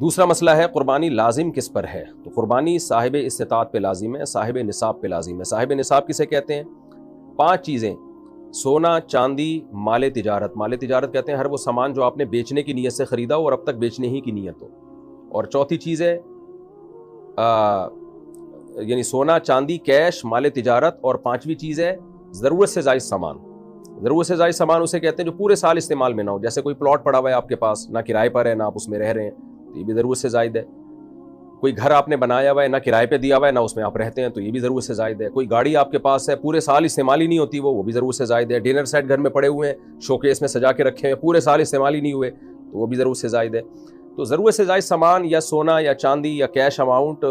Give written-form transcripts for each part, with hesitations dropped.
دوسرا مسئلہ ہے قربانی لازم کس پر ہے؟ تو قربانی صاحب استطاعت پہ لازم ہے، صاحب نصاب پہ لازم ہے۔ صاحب نصاب کسے کہتے ہیں؟ 5 چیزیں: سونا، چاندی، مال تجارت۔ مال تجارت کہتے ہیں ہر وہ سامان جو آپ نے بیچنے کی نیت سے خریدا ہو اور اب تک بیچنے ہی کی نیت ہو۔ اور چوتھی چیز ہے یعنی سونا، چاندی، کیش، مال تجارت، اور 5ویں چیز ہے ضرورت سے زائد سامان۔ ضرورت سے زائد سامان اسے کہتے ہیں جو پورے سال استعمال میں نہ ہو، جیسے کوئی پلاٹ پڑا ہوا ہے آپ کے پاس، نہ کرائے پر ہے نہ آپ اس میں رہ رہے ہیں، تو یہ بھی ضرورت سے زائد ہے۔ کوئی گھر آپ نے بنایا ہوا ہے، نہ کرائے پہ دیا ہوا ہے نہ اس میں آپ رہتے ہیں، تو یہ بھی ضرورت سے زائد ہے۔ کوئی گاڑی آپ کے پاس ہے، پورے سال استعمال ہی نہیں ہوتی وہ بھی ضرورت سے زائد ہے۔ ڈنر سیٹ گھر میں پڑے ہوئے ہیں، شوکیس میں سجا کے رکھے ہیں، پورے سال استعمال ہی نہیں ہوئے، تو وہ بھی ضرورت سے زائد ہے۔ تو ضرورت سے زائد سامان یا سونا یا چاندی یا کیش اماؤنٹ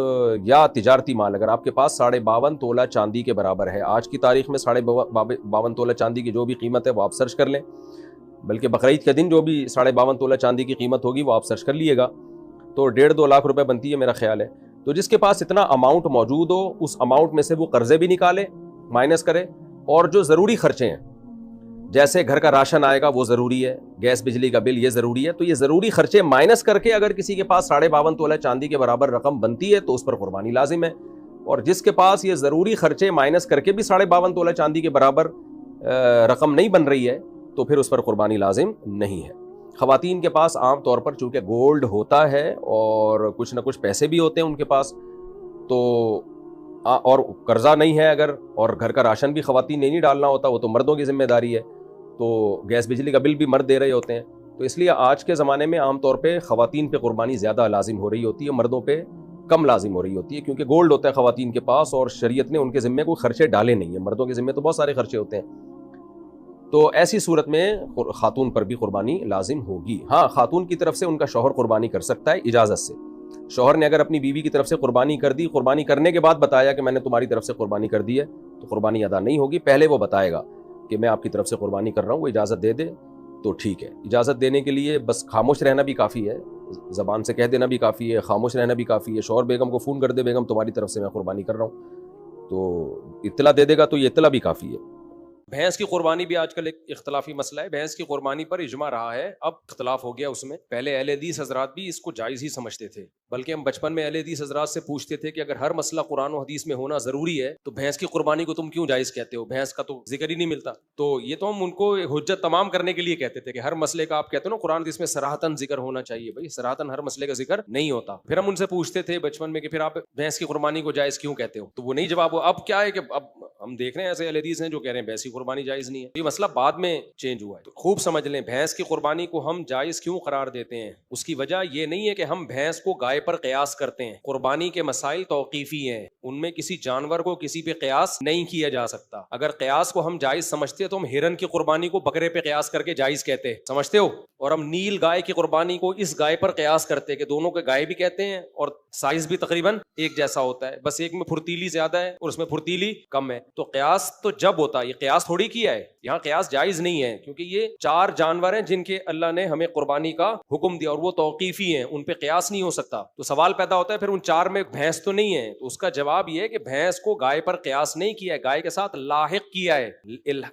یا تجارتی مال اگر آپ کے پاس 52.5 تولہ چاندی کے برابر ہے، آج کی تاریخ میں 52.5 تولہ چاندی کی جو بھی قیمت ہے وہ آپ سرچ کر لیں، بلکہ بقرعید کے دن جو بھی 52.5 تولہ چاندی کی قیمت ہوگی وہ آپ سرچ کر لیے گا، تو 1.5-2 لاکھ روپے بنتی ہے میرا خیال ہے۔ تو جس کے پاس اتنا اماؤنٹ موجود ہو، اس اماؤنٹ میں سے وہ قرضے بھی نکالے، مائنس کرے، اور جو ضروری خرچے ہیں جیسے گھر کا راشن آئے گا وہ ضروری ہے، گیس بجلی کا بل یہ ضروری ہے، تو یہ ضروری خرچے مائنس کر کے اگر کسی کے پاس 52.5 تولہ چاندی کے برابر رقم بنتی ہے تو اس پر قربانی لازم ہے۔ اور جس کے پاس یہ ضروری خرچے مائنس کر کے بھی 52.5 تولہ چاندی کے برابر رقم نہیں بن رہی ہے تو پھر اس پر قربانی لازم نہیں ہے۔ خواتین کے پاس عام طور پر چونکہ گولڈ ہوتا ہے اور کچھ نہ کچھ پیسے بھی ہوتے ہیں ان کے پاس، تو اور قرضہ نہیں ہے اگر، اور گھر کا راشن بھی خواتین نے نہیں ڈالنا ہوتا، وہ تو مردوں کی ذمہ داری ہے، تو گیس بجلی کا بل بھی مرد دے رہے ہوتے ہیں، تو اس لیے آج کے زمانے میں عام طور پہ خواتین پہ قربانی زیادہ لازم ہو رہی ہوتی ہے، مردوں پہ کم لازم ہو رہی ہوتی ہے، کیونکہ گولڈ ہوتا ہے خواتین کے پاس اور شریعت نے ان کے ذمے کوئی خرچے ڈالے نہیں ہیں، مردوں کے ذمے تو بہت سارے خرچے ہوتے ہیں، تو ایسی صورت میں خاتون پر بھی قربانی لازم ہوگی۔ ہاں، خاتون کی طرف سے ان کا شوہر قربانی کر سکتا ہے اجازت سے۔ شوہر نے اگر اپنی بیوی کی طرف سے قربانی کر دی، قربانی کرنے کے بعد بتایا کہ میں نے تمہاری طرف سے قربانی کر دی ہے، تو قربانی ادا نہیں ہوگی، پہلے وہ بتائے گا کہ میں آپ کی طرف سے قربانی کر رہا ہوں، وہ اجازت دے دے تو ٹھیک ہے۔ اجازت دینے کے لیے بس خاموش رہنا بھی کافی ہے، زبان سے کہہ دینا بھی کافی ہے، خاموش رہنا بھی کافی ہے۔ شوہر بیگم کو فون کر دے، بیگم تمہاری طرف سے میں قربانی کر رہا ہوں، تو اطلاع دے دے گا تو یہ اطلاع بھی کافی ہے۔ بھینس کی قربانی بھی آج کل ایک اختلافی مسئلہ ہے۔ بھینس کی قربانی پر اجماع رہا ہے، اب اختلاف ہو گیا اس میں۔ پہلے اہل حدیث حضرات بھی اس کو جائز ہی سمجھتے تھے، بلکہ ہم بچپن میں اہل حدیث حضرات سے پوچھتے تھے کہ اگر ہر مسئلہ قرآن و حدیث میں ہونا ضروری ہے تو بھینس کی قربانی کو تم کیوں جائز کہتے ہو؟ بھینس کا تو ذکر ہی نہیں ملتا۔ تو یہ تو ہم ان کو حجت تمام کرنے کے لیے کہتے تھے کہ ہر مسئلے کا آپ کہتے ہو نا قرآن حدیث میں صراحتاً ذکر ہونا چاہیے، بھائی صراحتاً ہر مسئلے کا ذکر نہیں ہوتا۔ پھر ہم ان سے پوچھتے تھے بچپن میں کہ پھر آپ بھینس کی قربانی کو جائز کیوں کہتے ہو؟ تو وہ نہیں جواب ہوا۔ اب کیا ہے کہ اب ہم دیکھ رہے ہیں ایسے اہل حدیث ہیں جو کہہ رہے ہیں بھینس کی قربانی جائز نہیں ہے، یہ مسئلہ بعد میں چینج ہوا ہے۔ تو خوب سمجھ لیں، بھینس کی قربانی کو ہم جائز کیوں قرار دیتے ہیں، اس کی وجہ یہ نہیں ہے کہ ہم بھینس کو گائے پر قیاس کرتے ہیں۔ قربانی کے مسائل توقیفی ہیں، ان میں کسی جانور کو کسی پہ قیاس نہیں کیا جا سکتا۔ اگر قیاس کو ہم جائز سمجھتے تو ہم ہرن کی قربانی کو بکرے پہ قیاس کر کے جائز کہتے، سمجھتے ہو، اور ہم نیل گائے کی قربانی کو اس گائے پر قیاس کرتے کہ دونوں کے گائے بھی کہتے ہیں اور سائز بھی تقریباً ایک جیسا ہوتا ہے، بس ایک میں پھرتیلی زیادہ ہے اور اس میں پھرتیلی کم ہے۔ تو قیاس تو جب ہوتا ہے، یہ قیاس تھوڑی کیا ہے، یہاں قیاس جائز نہیں ہے، کیونکہ یہ 4 جانور ہیں جن کے اللہ نے ہمیں قربانی کا حکم دیا اور وہ توقیفی ہیں، ان پہ قیاس نہیں ہو سکتا۔ تو سوال پیدا ہوتا ہے پھر ان 4 میں بھینس تو نہیں ہے، تو اس کا جواب یہ ہے کہ بھینس کو گائے پر قیاس نہیں کیا ہے، گائے کے ساتھ لاحق کیا ہے۔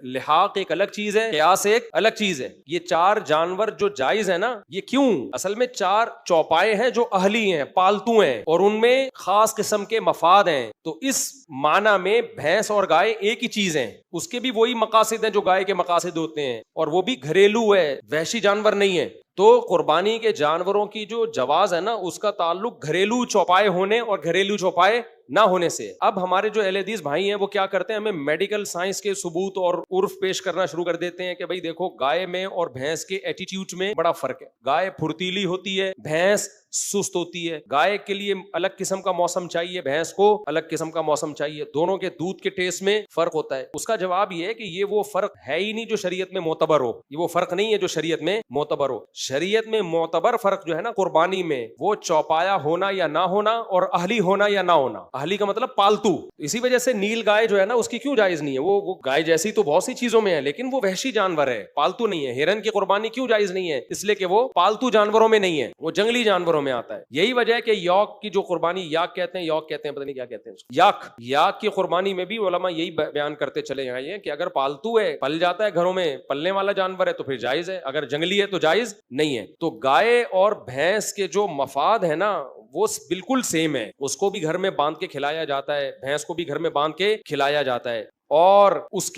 لحاق ایک الگ چیز ہے، قیاس ایک الگ چیز ہے۔ یہ 4 جانور جو جائز ہے نا، یہ کیوں؟ اصل میں 4 چوپائے ہیں جو اہلی ہیں، پالتو ہیں، اور ان میں خاص قسم کے مفاد ہیں، تو اس معنی میں بھینس اور گائے ایک ہی چیز ہیں، اس کے بھی وہی مقاصد ہیں جو گائے کے مقاصد ہوتے ہیں، اور وہ بھی گھریلو ہے، وحشی جانور نہیں ہے۔ تو قربانی کے جانوروں کی جو جواز ہے نا، اس کا تعلق گھریلو چوپائے ہونے اور گھریلو چوپائے نہ ہونے سے۔ اب ہمارے جو اہل حدیث بھائی ہیں وہ کیا کرتے ہیں، ہمیں میڈیکل سائنس کے ثبوت اور عرف پیش کرنا شروع کر دیتے ہیں کہ بھائی دیکھو گائے میں اور بھینس کے ایٹیٹیوڈ میں بڑا فرق ہے، گائے پھرتیلی ہوتی ہے، بھینس سست ہوتی ہے، گائے کے لیے الگ قسم کا موسم چاہیے، بھینس کو الگ قسم کا موسم چاہیے، دونوں کے دودھ کے ٹیسٹ میں فرق ہوتا ہے۔ اس کا جواب یہ ہے کہ یہ وہ فرق ہے ہی نہیں جو شریعت میں معتبر ہو، یہ وہ فرق نہیں ہے جو شریعت میں معتبر ہو۔ شریعت میں معتبر فرق جو ہے نا قربانی میں، وہ چوپایا ہونا یا نہ ہونا اور اہلی ہونا یا نہ ہونا۔ اہلی کا مطلب پالتو، اسی وجہ سے نیل گائے جو ہے نا اس کی کیوں جائز نہیں ہے، وہ گائے جیسی تو بہت سی چیزوں میں ہے لیکن وہ وحشی جانور ہے، پالتو نہیں ہے۔ ہرن کی قربانی کیوں جائز نہیں ہے، اس لیے کہ وہ پالتو جانوروں میں نہیں ہے، وہ جنگلی جانوروں گھروں میں آتا ہے. یہی وجہ ہے کہ یاک کی جو قربانی، یاک کہتے ہیں پتہ نہیں کیا کہتے ہیں اس کو، یاک کی قربانی میں بھی علماء یہی بیان کرتے چلے آئے ہیں کہ اگر پالتو ہے، پل جاتا ہے گھروں میں، پلنے والا جانور ہے تو پھر جائز ہے، اگر جنگلی ہے تو جائز نہیں ہے. تو گائے اور بھینس کے جو مفاد ہے نا وہ بالکل سیم ہے. اس کو بھی گھر میں باندھ کے کھلایا جاتا ہے، بھینس کو بھی گھر میں باندھ کے کھلایا جاتا ہے، اور اس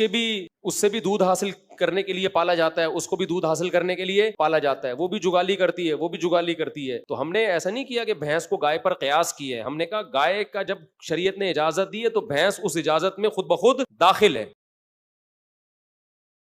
سے بھی دودھ حاصل کرنے کے لیے پالا جاتا ہے، اس کو بھی دودھ حاصل کرنے کے لیے پالا جاتا ہے. وہ بھی جگالی کرتی ہے، تو ہم نے ایسا نہیں کیا کہ بھینس کو گائے پر قیاس کی ہے. ہم نے کہا گائے کا جب شریعت نے اجازت دی ہے تو بھینس اس اجازت میں خود بخود داخل ہے.